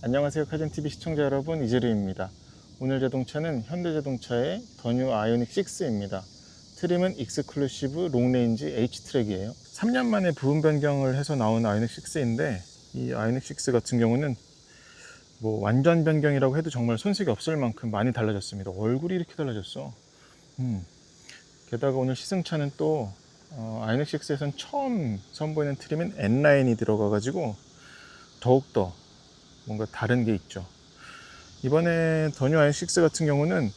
안녕하세요, 카젠TV 시청자 여러분, 이재류입니다. 오늘 자동차는 현대자동차의 더 뉴 아이오닉 6입니다. 트림은 익스클루시브 롱레인지 H트랙이에요. 3년 만에 부분 변경을 해서 나온 아이오닉 6인데, 이 아이오닉 6 같은 경우는 뭐 완전 변경이라고 해도 정말 손색이 없을 만큼 많이 달라졌습니다. 얼굴이 이렇게 달라졌어. 게다가 오늘 시승차는 또 아이오닉 6에선 처음 선보이는 트림인 N라인이 들어가가지고 더욱더 뭔가 다른 게 있죠. 이번에 더 뉴 아이오닉 6 같은 경우는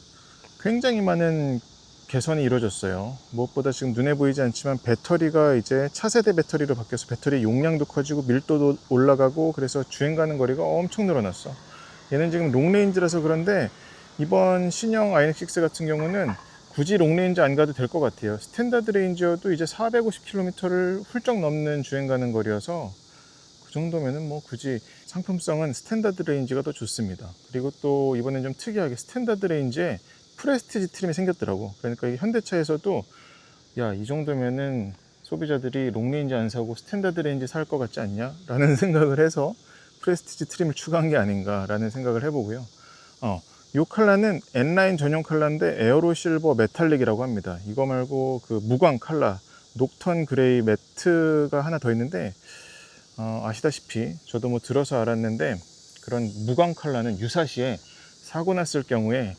굉장히 많은 개선이 이루어졌어요. 무엇보다 지금 눈에 보이지 않지만 배터리가 이제 차세대 배터리로 바뀌어서 배터리 용량도 커지고 밀도도 올라가고, 그래서 주행 가는 거리가 엄청 늘어났어. 얘는 지금 롱레인지라서 그런데 이번 신형 아이오닉 6 같은 경우는 굳이 롱레인지 안 가도 될 것 같아요. 스탠다드 레인지여도 이제 450km를 훌쩍 넘는 주행 가는 거리여서 그 정도면은 뭐 굳이 상품성은 스탠다드 레인지가 더 좋습니다. 그리고 또 이번엔 좀 특이하게 스탠다드 레인지에 프레스티지 트림이 생겼더라고. 그러니까 이 현대차에서도 야, 이 정도면은 소비자들이 롱레인지 안 사고 스탠다드 레인지 살 것 같지 않냐? 라는 생각을 해서 프레스티지 트림을 추가한 게 아닌가 라는 생각을 해보고요. 이 컬러는 N라인 전용 컬러인데 에어로 실버 메탈릭이라고 합니다. 이거 말고 그 무광 컬러 녹턴 그레이 매트가 하나 더 있는데, 아시다시피 저도 뭐 들어서 알았는데, 그런 무광 컬러는 유사시에 사고 났을 경우에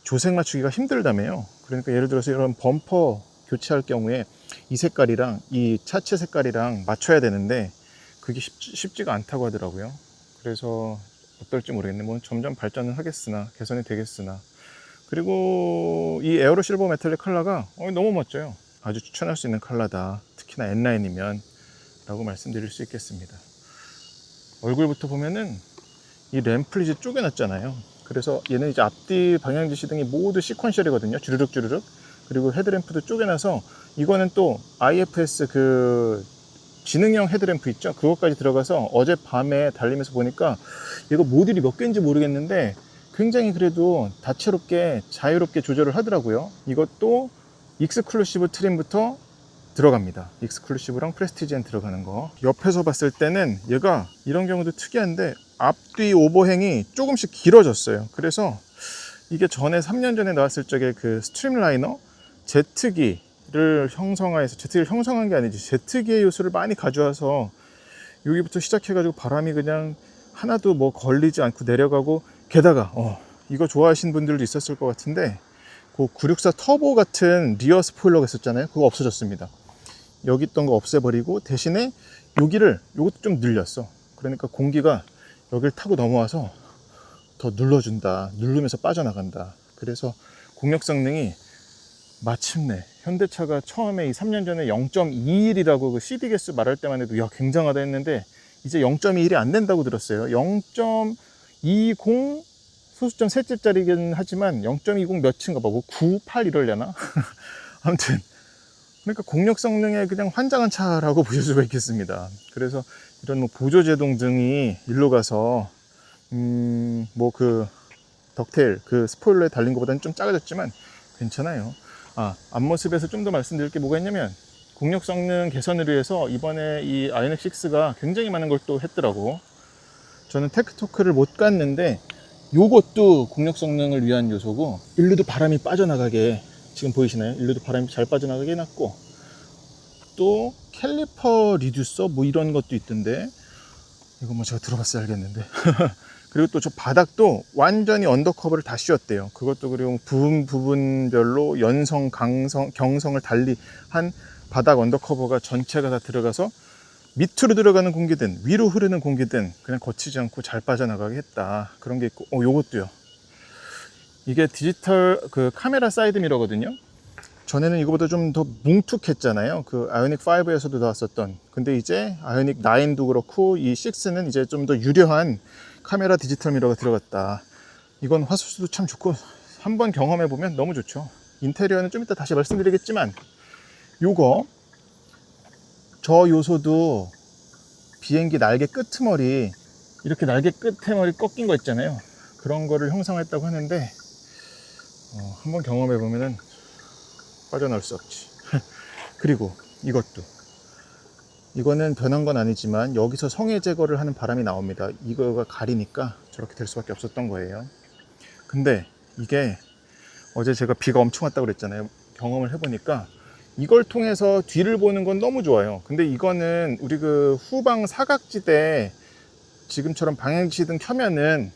조색 맞추기가 힘들다며요. 그러니까 예를 들어서 이런 범퍼 교체할 경우에 이 색깔이랑 이 차체 색깔이랑 맞춰야 되는데 그게 쉽지가 않다고 하더라고요. 그래서 어떨지 모르겠네. 뭐 점점 발전은 하겠으나, 개선이 되겠으나. 그리고 이 에어로 실버 메탈릭 컬러가 너무 멋져요. 아주 추천할 수 있는 컬러다. 특히나 N라인이면 라고 말씀드릴 수 있겠습니다. 얼굴부터 보면은 이 램플이 이제 쪼개놨잖아요. 그래서 얘는 이제 앞뒤 방향지 시등이 모두 시퀀셜이거든요. 주르륵 주르륵. 그리고 헤드램프도 쪼개놔서 이거는 또 IFS 그 지능형 헤드램프 있죠. 그것까지 들어가서 어젯밤에 달리면서 보니까 이거 모듈이 몇 개인지 모르겠는데 굉장히 그래도 다채롭게 자유롭게 조절을 하더라고요. 이것도 익스클루시브 트림부터 들어갑니다. 익스클루시브랑 프레스티지엔 들어가는 거. 옆에서 봤을 때는 얘가 이런 경우도 특이한데 앞뒤 오버행이 조금씩 길어졌어요. 그래서 이게 전에 3년 전에 나왔을 적에 그 스트림라이너 제트기를 형성해서, 제트기를 형성한 게 아니지 제트기의 요소를 많이 가져와서 여기부터 시작해가지고 바람이 그냥 하나도 뭐 걸리지 않고 내려가고, 게다가 이거 좋아하시는 분들도 있었을 것 같은데 그 964 터보 같은 리어 스포일러가 있었잖아요. 그거 없어졌습니다. 여기 있던 거 없애버리고 대신에 요것도 좀 늘렸어. 그러니까 공기가 여기를 타고 넘어와서 더 눌러준다. 누르면서 빠져나간다. 그래서 공력 성능이 마침내 현대차가 처음에 이 3년 전에 0.21이라고 그 CD 개수 말할 때만 해도 야, 굉장하다 했는데 이제 0.21이 안 된다고 들었어요. 0.20 소수점 셋째짜리긴 하지만 0.20 몇인가 봐. 뭐 9, 8 이러려나? 아무튼 그러니까 공력 성능에 그냥 환장한 차라고 보실 수가 있겠습니다. 그래서 이런 뭐 보조제동 등이 일로 가서 뭐 그 덕테일 그 스포일러에 달린 것보다는 좀 작아졌지만 괜찮아요. 앞모습에서 좀 더 말씀드릴 게 뭐가 있냐면, 공력 성능 개선을 위해서 이번에 이 아이오닉 6가 굉장히 많은 걸 또 했더라고. 저는 테크토크를 못 갔는데 요것도 공력 성능을 위한 요소고, 일루도 바람이 빠져나가게, 지금 보이시나요? 일루도 바람이 잘 빠져나가게 해놨고, 또 캘리퍼 리듀서 뭐 이런 것도 있던데 이거 뭐 제가 들어봤어야 알겠는데 그리고 또 저 바닥도 완전히 언더커버를 다 씌웠대요. 그것도 그리고 부분별로 연성, 강성, 경성을 달리 한 바닥 언더커버가 전체가 다 들어가서 밑으로 들어가는 공기든 위로 흐르는 공기든 그냥 거치지 않고 잘 빠져나가게 했다. 그런 게 있고, 요것도요. 이게 디지털 그 카메라 사이드 미러거든요. 전에는 이거보다 좀 더 뭉툭했잖아요. 그 아이오닉 5에서도 나왔었던. 근데 이제 아이오닉 9도 그렇고 이 6는 이제 좀 더 유려한 카메라 디지털 미러가 들어갔다. 이건 화소수도 참 좋고 한번 경험해 보면 너무 좋죠. 인테리어는 좀 이따 다시 말씀드리겠지만, 저 요소도 비행기 날개 끄트머리, 이렇게 날개 끄트머리 꺾인 거 있잖아요. 그런 거를 형성했다고 하는데 한번 경험해 보면은 빠져나올 수 없지. 그리고 이것도 이거는 변한 건 아니지만 여기서 성에 제거를 하는 바람이 나옵니다. 이거가 가리니까 저렇게 될 수밖에 없었던 거예요. 근데 이게 어제 제가 비가 엄청 왔다고 그랬잖아요. 경험을 해보니까 이걸 통해서 뒤를 보는 건 너무 좋아요. 근데 이거는 우리 그 후방 사각지대 지금처럼 방향지시등 켜면은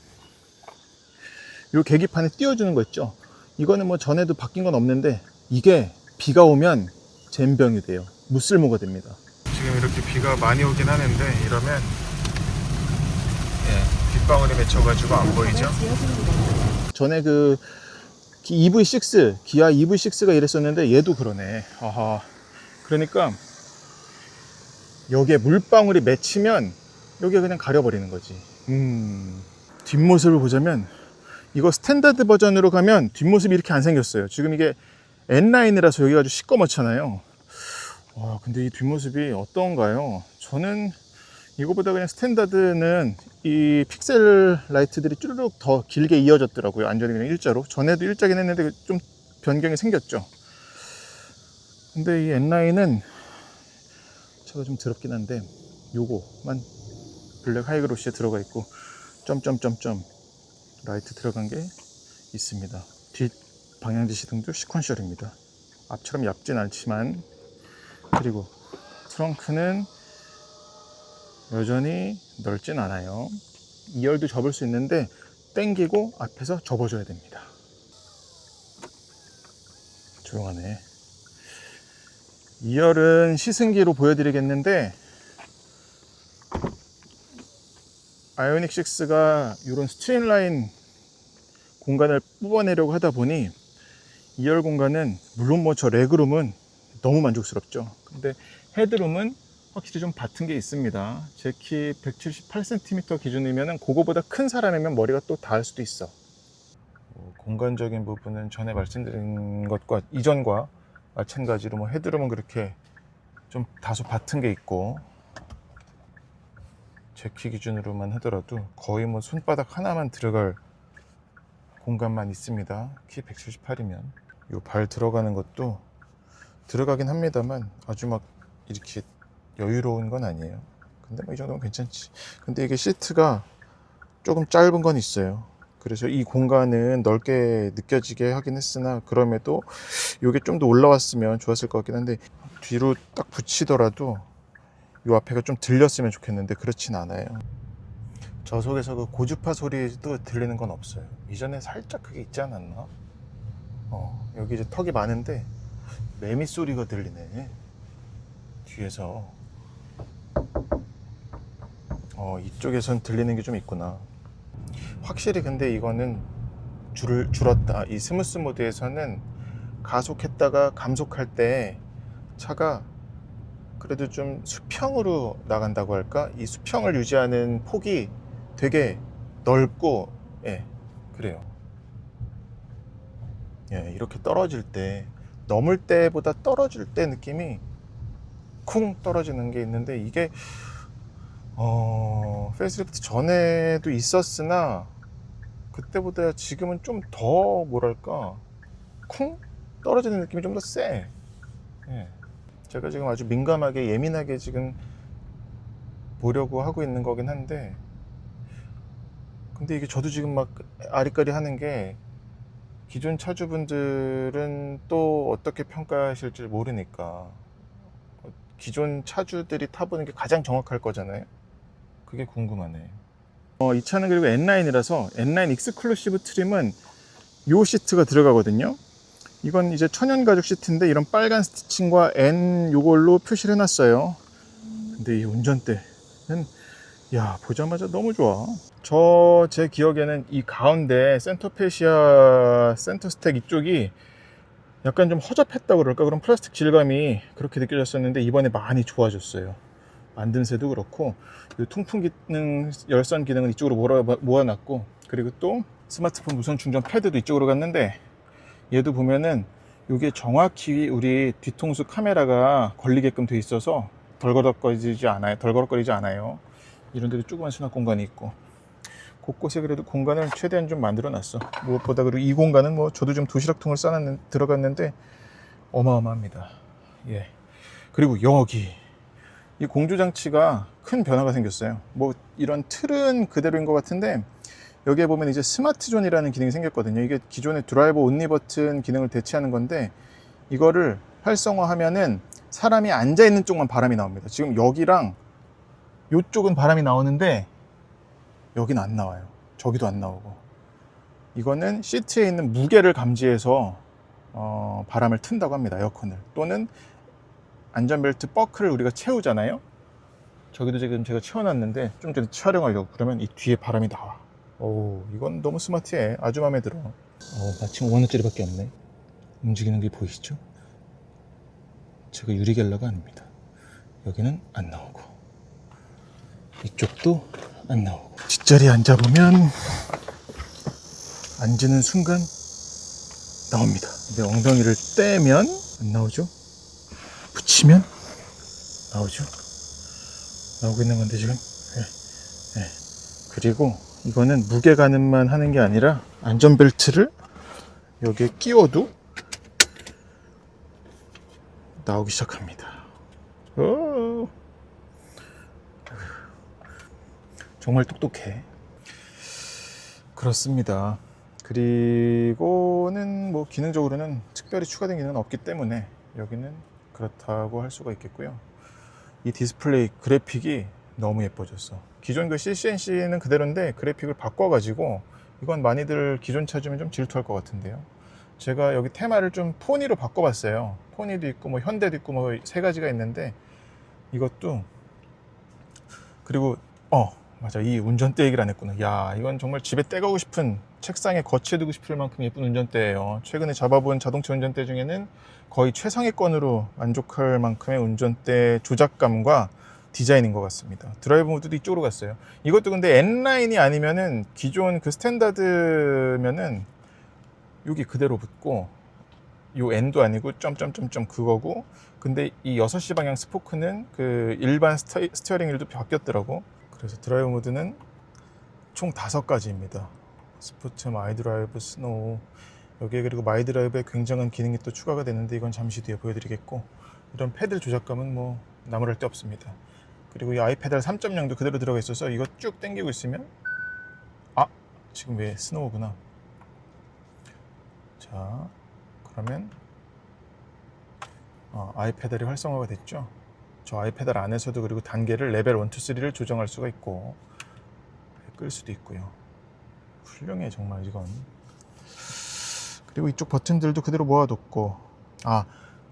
요 계기판에 띄워주는 거 있죠. 이거는 뭐 전에도 바뀐 건 없는데 이게 비가 오면 젬병이 돼요. 무쓸모가 됩니다. 지금 이렇게 비가 많이 오긴 하는데 이러면 빗방울이 맺혀가지고 안 보이죠. 전에 그 EV6 기아 EV6가 이랬었는데 얘도 그러네. 아하. 그러니까 여기에 물방울이 맺히면 여기에 그냥 가려버리는 거지. 뒷모습을 보자면 이거 스탠다드 버전으로 가면 뒷모습이 이렇게 안 생겼어요. 지금 이게 N9이라서 여기가 아주 시꺼멓잖아요. 와, 근데 이 뒷모습이 어떤가요? 저는 이거보다 그냥 스탠다드는 이 픽셀 라이트들이 쭈르륵 더 길게 이어졌더라고요. 완전히 그냥 일자로. 전에도 일자긴 했는데 좀 변경이 생겼죠. 근데 이 N9은 차가 좀 더럽긴 한데 요거만 블랙 하이그로시에 들어가 있고 점점점점 라이트 들어간 게 있습니다. 뒷 방향지시등도 시퀀셜입니다. 앞처럼 얇진 않지만, 그리고 트렁크는 여전히 넓진 않아요. 2열도 접을 수 있는데 당기고 앞에서 접어줘야 됩니다. 조용하네. 2열은 시승기로 보여드리겠는데 아이오닉 6가 이런 스트림라인 공간을 뽑아내려고 하다 보니 2열 공간은 물론 뭐 저 레그룸은 너무 만족스럽죠. 근데 헤드룸은 확실히 좀 받은 게 있습니다. 제 키 178cm 기준이면 그거보다 큰 사람이면 머리가 또 닿을 수도 있어. 공간적인 부분은 전에 말씀드린 것과 이전과 마찬가지로 뭐 헤드룸은 그렇게 좀 다소 받은 게 있고, 제 키 기준으로만 하더라도 거의 뭐 손바닥 하나만 들어갈 공간만 있습니다. 키 178이면 요 발 들어가는 것도 들어가긴 합니다만 아주 막 이렇게 여유로운 건 아니에요. 근데 뭐 이 정도면 괜찮지. 근데 이게 시트가 조금 짧은 건 있어요. 그래서 이 공간은 넓게 느껴지게 하긴 했으나 그럼에도 이게 좀 더 올라왔으면 좋았을 것 같긴 한데 뒤로 딱 붙이더라도 이 앞에가 좀 들렸으면 좋겠는데 그렇진 않아요. 저속에서 그 고주파 소리도 들리는 건 없어요. 이전에 살짝 그게 있지 않았나? 여기 이제 턱이 많은데 매미 소리가 들리네. 뒤에서. 이쪽에선 들리는 게 좀 있구나. 확실히 근데 이거는 줄었다. 이 스무스 모드에서는 가속했다가 감속할 때 차가 그래도 좀 수평으로 나간다고 할까? 이 수평을 유지하는 폭이 되게 넓고, 그래요. 이렇게 떨어질 때, 넘을 때보다 떨어질 때 느낌이 쿵 떨어지는 게 있는데 이게 페이스리프트 전에도 있었으나 그때보다 지금은 좀 더 뭐랄까 쿵 떨어지는 느낌이 좀 더 세. 제가 지금 아주 민감하게 예민하게 지금 보려고 하고 있는 거긴 한데, 근데 이게 저도 지금 막 아리까리 하는 게 기존 차주분들은 또 어떻게 평가하실지 모르니까 기존 차주들이 타보는 게 가장 정확할 거잖아요. 그게 궁금하네. 이 차는 그리고 N9이라서 N9 익스클루시브 트림은 요 시트가 들어가거든요. 이건 이제 천연 가죽 시트인데 이런 빨간 스티칭과 N 요걸로 표시를 해놨어요. 근데 이 운전대는 보자마자 너무 좋아. 제 기억에는 이 가운데 센터페시아 센터 스택 이쪽이 약간 좀 허접했다고 그럴까? 그런 플라스틱 질감이 그렇게 느껴졌었는데 이번에 많이 좋아졌어요. 만듦새도 그렇고 통풍 기능, 열선 기능은 이쪽으로 모아놨고, 그리고 또 스마트폰 무선 충전 패드도 이쪽으로 갔는데 얘도 보면은 이게 정확히 우리 뒤통수 카메라가 걸리게끔 돼 있어서 덜거덕거리지 않아요. 이런 데도 조그만 수납 공간이 있고 곳곳에 그래도 공간을 최대한 좀 만들어 놨어. 무엇보다 그리고 이 공간은 뭐 저도 좀 도시락통을 들어갔는데 어마어마합니다. 그리고 이 공조 장치가 큰 변화가 생겼어요. 뭐 이런 틀은 그대로인 것 같은데 여기에 보면 이제 스마트 존이라는 기능이 생겼거든요. 이게 기존의 드라이버 온리 버튼 기능을 대체하는 건데 이거를 활성화하면은 사람이 앉아 있는 쪽만 바람이 나옵니다. 지금 여기랑 이쪽은 바람이 나오는데 여기는 안 나와요. 저기도 안 나오고. 이거는 시트에 있는 무게를 감지해서 바람을 튼다고 합니다. 에어컨을. 또는 안전벨트 버클을 우리가 채우잖아요. 저기도 지금 제가 채워놨는데 좀 전에 촬영하려고 그러면 이 뒤에 바람이 나와. 오, 이건 너무 스마트해. 아주 마음에 들어. 마침 5만원짜리밖에 없네. 움직이는 게 보이시죠? 제가 유리갤러가 아닙니다. 여기는 안 나오고 이쪽도 안 나오고. 뒷자리에 앉아보면 앉는 순간 나옵니다. 근데 엉덩이를 떼면 안 나오죠? 붙이면 나오죠? 나오고 있는 건데 지금. 네. 그리고 이거는 무게 가늠만 하는 게 아니라 안전벨트를 여기에 끼워도 나오기 시작합니다. 오. 정말 똑똑해. 그렇습니다. 그리고는 뭐 기능적으로는 특별히 추가된 기능은 없기 때문에 여기는 그렇다고 할 수가 있겠고요. 이 디스플레이 그래픽이 너무 예뻐졌어. 기존 그 CCNC는 그대로인데 그래픽을 바꿔가지고 이건 많이들 기존 찾으면 좀 질투할 것 같은데요. 제가 여기 테마를 좀 포니로 바꿔봤어요. 포니도 있고 뭐 현대도 있고 뭐 세 가지가 있는데 이것도. 그리고 맞아, 이 운전대 얘기를 안 했구나. 야, 이건 정말 집에 떼가고 싶은, 책상에 거치해두고 싶을 만큼 예쁜 운전대예요. 최근에 잡아본 자동차 운전대 중에는 거의 최상위권으로 만족할 만큼의 운전대 조작감과 디자인인 것 같습니다. 드라이브 모드도 이쪽으로 갔어요. 이것도 근데 N라인이 아니면은 기존 그 스탠다드면은 여기 그대로 붙고 요 N도 아니고 점점점점 그거고, 근데 이 6시 방향 스포크는 그 일반 스티어링 휠도 바뀌었더라고. 그래서 드라이브 모드는 총 5가지입니다. 스포츠, 마이드라이브, 스노우. 여기에 그리고 마이드라이브에 굉장한 기능이 또 추가가 됐는데 이건 잠시 뒤에 보여드리겠고, 이런 패들 조작감은 뭐 나무랄 데 없습니다. 그리고 이 아이패달 3.0도 그대로 들어가 있어서 이거 쭉 당기고 있으면 지금 왜 스노우구나. 자, 그러면 아이패달이 활성화가 됐죠. 저 아이패달 안에서도 그리고 단계를 레벨 1, 2, 3를 조정할 수가 있고 끌 수도 있고요. 훌륭해 정말 이건. 그리고 이쪽 버튼들도 그대로 모아뒀고,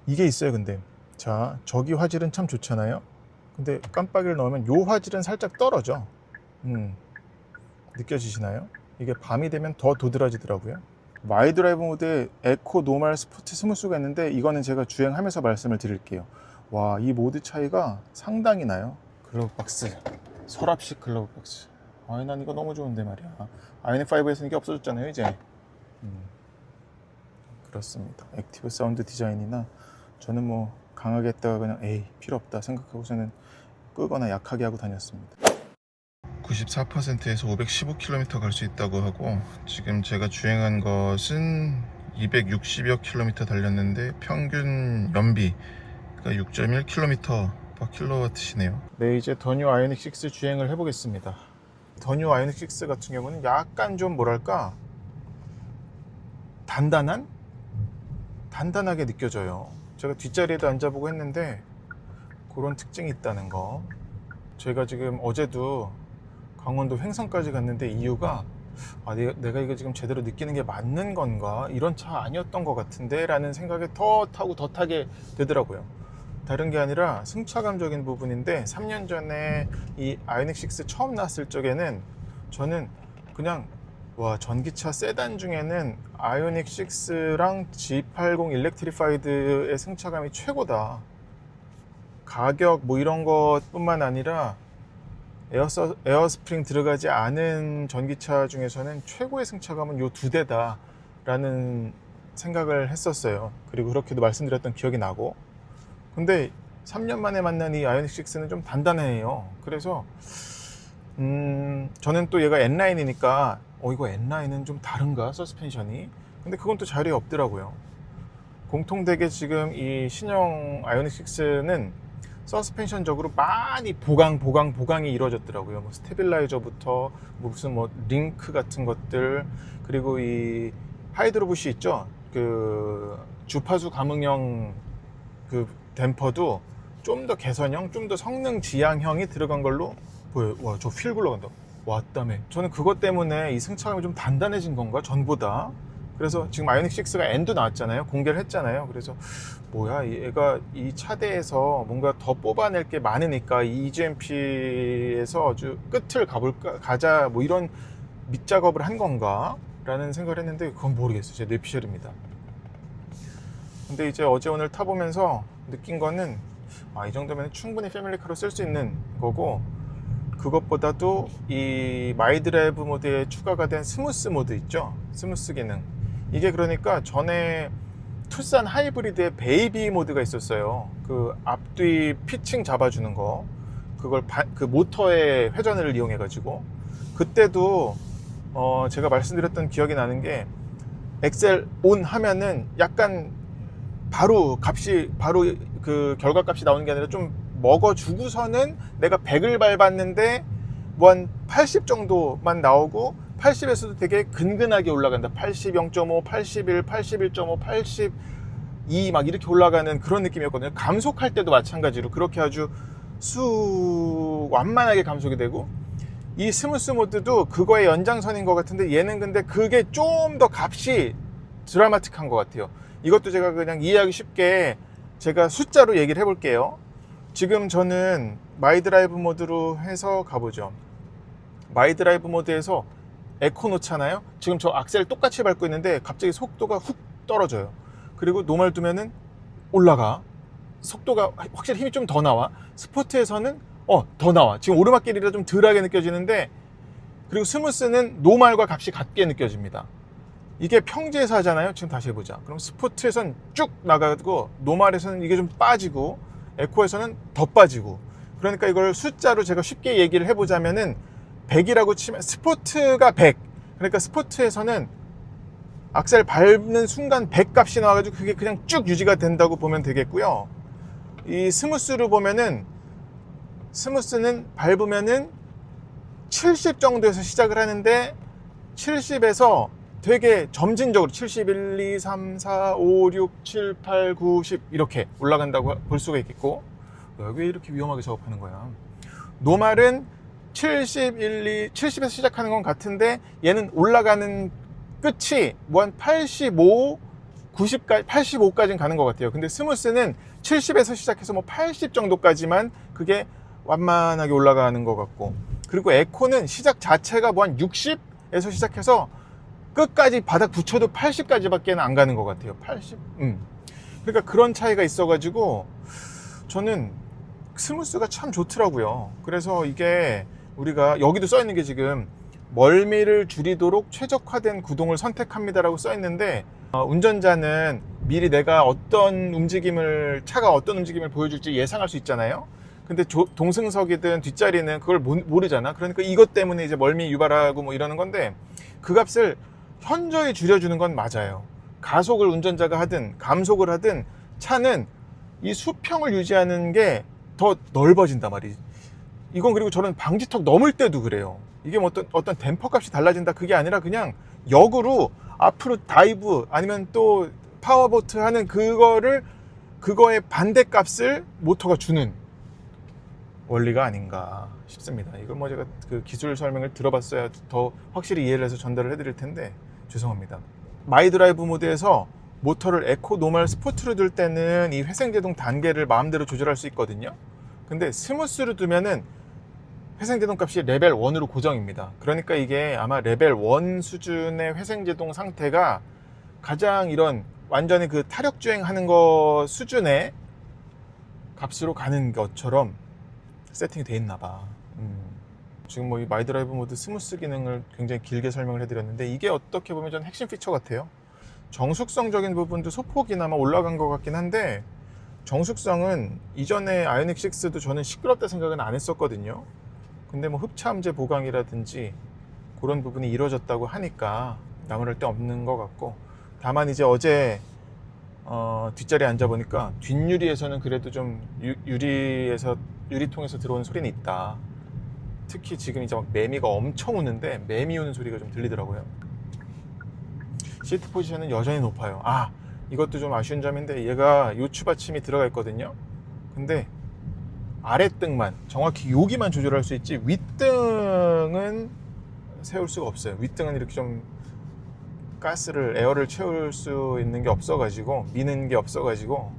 이게 있어요. 근데 자, 저기 화질은 참 좋잖아요. 근데 깜빡이를 넣으면 요 화질은 살짝 떨어져. 느껴지시나요? 이게 밤이 되면 더 도드라지더라고요. 마이드라이브 모드에 에코, 노멀, 스포츠, 스무스가 있는데 이거는 제가 주행하면서 말씀을 드릴게요. 와, 이 모드 차이가 상당히 나요. 글러브 박스, 서랍식 글러브 박스. 난 이거 너무 좋은데 말이야. 아이오닉5에서는 이게 없어졌잖아요 이제. 그렇습니다. 액티브 사운드 디자인이나 저는 뭐 강하게 했다가 그냥 필요 없다 생각하고서는 끄거나 약하게 하고 다녔습니다. 94%에서 515km 갈 수 있다고 하고, 지금 제가 주행한 것은 260여 킬로미터 달렸는데 평균 연비가 6.1km/kW시네요. 네, 이제 더 뉴 아이오닉 6 주행을 해보겠습니다. 더 뉴 아이오닉 6 같은 경우는 약간 좀 뭐랄까 단단하게 느껴져요. 제가 뒷자리에도 앉아보고 했는데 그런 특징이 있다는 거. 제가 지금 어제도 강원도 횡성까지 갔는데 이유가 내가 이거 지금 제대로 느끼는 게 맞는 건가? 이런 차 아니었던 것 같은데? 라는 생각에 더 타고 더 타게 되더라고요. 다른 게 아니라 승차감적인 부분인데 3년 전에 이 아이오닉 6 처음 나왔을 적에는 저는 그냥 전기차 세단 중에는 아이오닉 6랑 G80 일렉트리파이드의 승차감이 최고다. 가격 뭐 이런 것뿐만 아니라 에어스프링 들어가지 않은 전기차 중에서는 최고의 승차감은 요 2대다 라는 생각을 했었어요. 그리고 그렇게도 말씀드렸던 기억이 나고, 근데 3년 만에 만난 이 아이오닉 6는 좀 단단해요. 그래서 저는 또 얘가 N라인이니까 이거 N라인은 좀 다른가 서스펜션이. 근데 그건 또 자리에 없더라고요. 공통되게 지금 이 신형 아이오닉 6는 서스펜션적으로 많이 보강이 이루어졌더라고요. 뭐 스테빌라이저부터 무슨 뭐 링크 같은 것들, 그리고 이 하이드로부시 있죠. 그 주파수 감응형 그 댐퍼도 좀 더 개선형, 좀 더 성능 지향형이 들어간 걸로 보여요. 와, 저 휠 굴러간다. 왔다며. 저는 그것 때문에 이 승차감이 좀 단단해진 건가? 전보다. 그래서 지금 아이오닉 6가 N도 나왔잖아요. 공개를 했잖아요. 그래서 뭐야, 얘가 이 차대에서 뭔가 더 뽑아낼 게 많으니까 EGMP에서 아주 끝을 가자, 뭐 이런 밑작업을 한 건가? 라는 생각을 했는데 그건 모르겠어요. 제 뇌피셜입니다. 근데 이제 어제 오늘 타보면서 느낀 거는 이 정도면 충분히 패밀리카로 쓸 수 있는 거고, 그것보다도 이 마이드라이브 모드에 추가가 된 스무스 모드 있죠. 스무스 기능. 이게 그러니까 전에 투싼 하이브리드의 베이비 모드가 있었어요. 그 앞뒤 피칭 잡아주는 거. 그걸 그 모터의 회전을 이용해 가지고 그때도 제가 말씀드렸던 기억이 나는 게 엑셀 온 하면은 약간 바로 그 결과값이 나오는 게 아니라 좀 먹어주고서는 내가 100을 밟았는데 뭐 한 80 정도만 나오고 80에서도 되게 근근하게 올라간다. 80, 0.5, 81, 81.5, 82 막 이렇게 올라가는 그런 느낌이었거든요. 감속할 때도 마찬가지로 그렇게 아주 완만하게 감속이 되고, 이 스무스 모드도 그거의 연장선인 것 같은데 얘는 근데 그게 좀 더 값이 드라마틱한 것 같아요. 이것도 제가 그냥 이해하기 쉽게 제가 숫자로 얘기를 해볼게요. 지금 저는 마이드라이브 모드로 해서 가보죠. 마이드라이브 모드에서 에코 놓잖아요. 지금 저 악셀 똑같이 밟고 있는데 갑자기 속도가 훅 떨어져요. 그리고 노멀 두면은 올라가. 속도가 확실히 힘이 좀 더 나와. 스포트에서는 더 나와. 지금 오르막길이라 좀 덜하게 느껴지는데, 그리고 스무스는 노멀과 값이 같게 느껴집니다. 이게 평지에서 하잖아요. 지금 다시 해보자. 그럼 스포트에서는 쭉 나가고, 노멀에서는 이게 좀 빠지고, 에코에서는 더 빠지고. 그러니까 이걸 숫자로 제가 쉽게 얘기를 해보자면은 100이라고 치면 스포트가 100. 그러니까 스포트에서는 악셀 밟는 순간 100 값이 나와가지고 그게 그냥 쭉 유지가 된다고 보면 되겠고요. 이 스무스로 보면은, 스무스는 밟으면은 70 정도에서 시작을 하는데 70에서 되게 점진적으로 71, 2, 3, 4, 5, 6, 7, 8, 9, 10 이렇게 올라간다고 볼 수가 있겠고, 왜 이렇게 위험하게 작업하는 거야? 노말은 70에서 시작하는 건 같은데 얘는 올라가는 끝이 뭐 한 85, 90까지, 85까지는 가는 것 같아요. 근데 스무스는 70에서 시작해서 뭐 80 정도까지만 그게 완만하게 올라가는 것 같고, 그리고 에코는 시작 자체가 뭐 한 60에서 시작해서 끝까지 바닥 붙여도 80까지밖에 안 가는 것 같아요. 80? 그러니까 그런 차이가 있어가지고 저는 스무스가 참 좋더라고요. 그래서 이게 우리가 여기도 써있는 게 지금 멀미를 줄이도록 최적화된 구동을 선택합니다라고 써있는데, 운전자는 미리 내가 차가 어떤 움직임을 보여줄지 예상할 수 있잖아요. 근데 동승석이든 뒷자리는 그걸 모르잖아. 그러니까 이것 때문에 이제 멀미 유발하고 뭐 이러는 건데, 그 값을 현저히 줄여주는 건 맞아요. 가속을 운전자가 하든 감속을 하든 차는 이 수평을 유지하는 게 더 넓어진단 말이지. 이건 그리고 저는 방지턱 넘을 때도 그래요. 이게 뭐 어떤 댐퍼 값이 달라진다 그게 아니라 그냥 역으로 앞으로 다이브 아니면 또 파워보트 하는 그거의 반대값을 모터가 주는 원리가 아닌가 싶습니다. 이걸 뭐 제가 그 기술 설명을 들어봤어야 더 확실히 이해를 해서 전달을 해드릴 텐데 죄송합니다. 마이드라이브 모드에서 모터를 에코, 노멀, 스포트로 둘 때는 이 회생제동 단계를 마음대로 조절할 수 있거든요. 근데 스무스로 두면은 회생제동 값이 레벨 1으로 고정입니다. 그러니까 이게 아마 레벨 1 수준의 회생제동 상태가 가장 이런 완전히 그 타력주행 하는 거 수준의 값으로 가는 것처럼 세팅이 돼 있나 봐. 지금 뭐 이 마이드라이브 모드 스무스 기능을 굉장히 길게 설명을 해드렸는데, 이게 어떻게 보면 전 핵심 피처 같아요. 정숙성적인 부분도 소폭이나마 올라간 것 같긴 한데, 정숙성은 이전에 아이오닉 6도 저는 시끄럽다 생각은 안 했었거든요. 근데 뭐 흡차음제 보강이라든지 그런 부분이 이루어졌다고 하니까 나무랄 데 없는 것 같고, 다만 이제 어제 뒷자리에 앉아보니까 뒷유리에서는 그래도 좀 유리통에서 들어오는 소리는 있다. 특히 지금 이제 막 매미가 엄청 우는데 매미 우는 소리가 좀 들리더라고요. 시트 포지션은 여전히 높아요. 이것도 좀 아쉬운 점인데 얘가 요추 받침이 들어가 있거든요. 근데 아랫등만, 정확히 여기만 조절할 수 있지 윗등은 세울 수가 없어요. 윗등은 이렇게 좀 에어를 채울 수 있는 게 없어가지고, 미는 게 없어가지고,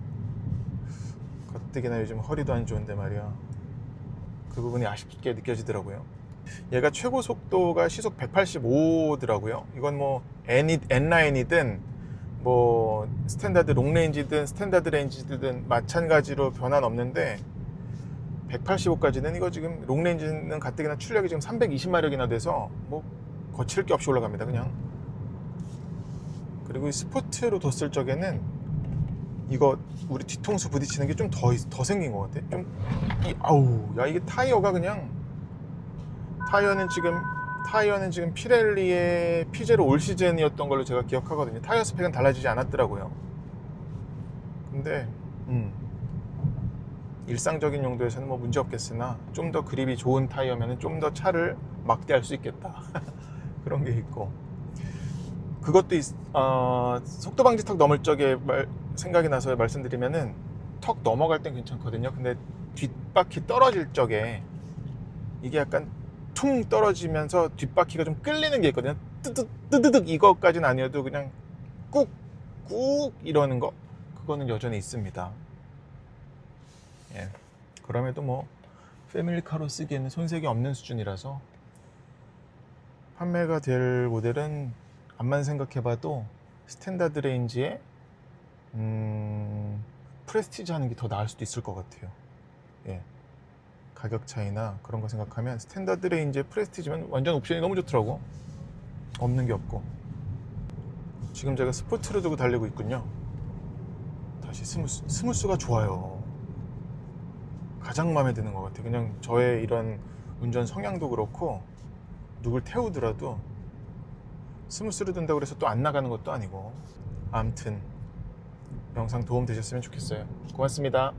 가뜩이나 요즘 허리도 안 좋은데 말이야. 그 부분이 아쉽게 느껴지더라고요. 얘가 최고 속도가 시속 185더라고요. 이건 뭐 N라인이든 뭐 스탠다드 롱레인지든 스탠다드 레인지든 마찬가지로 변화는 없는데, 185까지는 이거 지금 롱레인지는 가뜩이나 출력이 지금 320마력이나 돼서 뭐 거칠 게 없이 올라갑니다 그냥. 그리고 이 스포트로 뒀을 적에는 이거 우리 뒤통수 부딪히는 게 좀 더 생긴 것 같아. 이게 타이어가 그냥, 타이어는 지금 피렐리의 피제로 올 시즌이었던 걸로 제가 기억하거든요. 타이어 스펙은 달라지지 않았더라고요. 근데 일상적인 용도에서는 뭐 문제 없겠으나 좀 더 그립이 좋은 타이어면 좀 더 차를 막대할 수 있겠다. 그런 게 있고, 그것도 속도 방지 턱 넘을 적에 생각이 나서 말씀드리면은, 턱 넘어갈 땐 괜찮거든요. 근데 뒷바퀴 떨어질 적에 이게 약간 퉁 떨어지면서 뒷바퀴가 좀 끌리는 게 있거든요. 뜨득 이거까지는 아니어도 그냥 꾹 이러는 거, 그거는 여전히 있습니다. 예. 그럼에도 뭐 패밀리카로 쓰기에는 손색이 없는 수준이라서, 판매가 될 모델은 암만 생각해봐도 스탠다드 레인지에 프레스티지 하는 게 더 나을 수도 있을 것 같아요. 예. 가격 차이나 그런 거 생각하면 스탠다드 레인지에 프레스티지면 완전 옵션이 너무 좋더라고. 없는 게 없고. 지금 제가 스포츠를 두고 달리고 있군요. 다시 스무스가 좋아요. 가장 마음에 드는 것 같아요. 그냥 저의 이런 운전 성향도 그렇고, 누굴 태우더라도 스무스로 든다고 해서 또 안 나가는 것도 아니고. 아무튼 영상 도움 되셨으면 좋겠어요. 고맙습니다.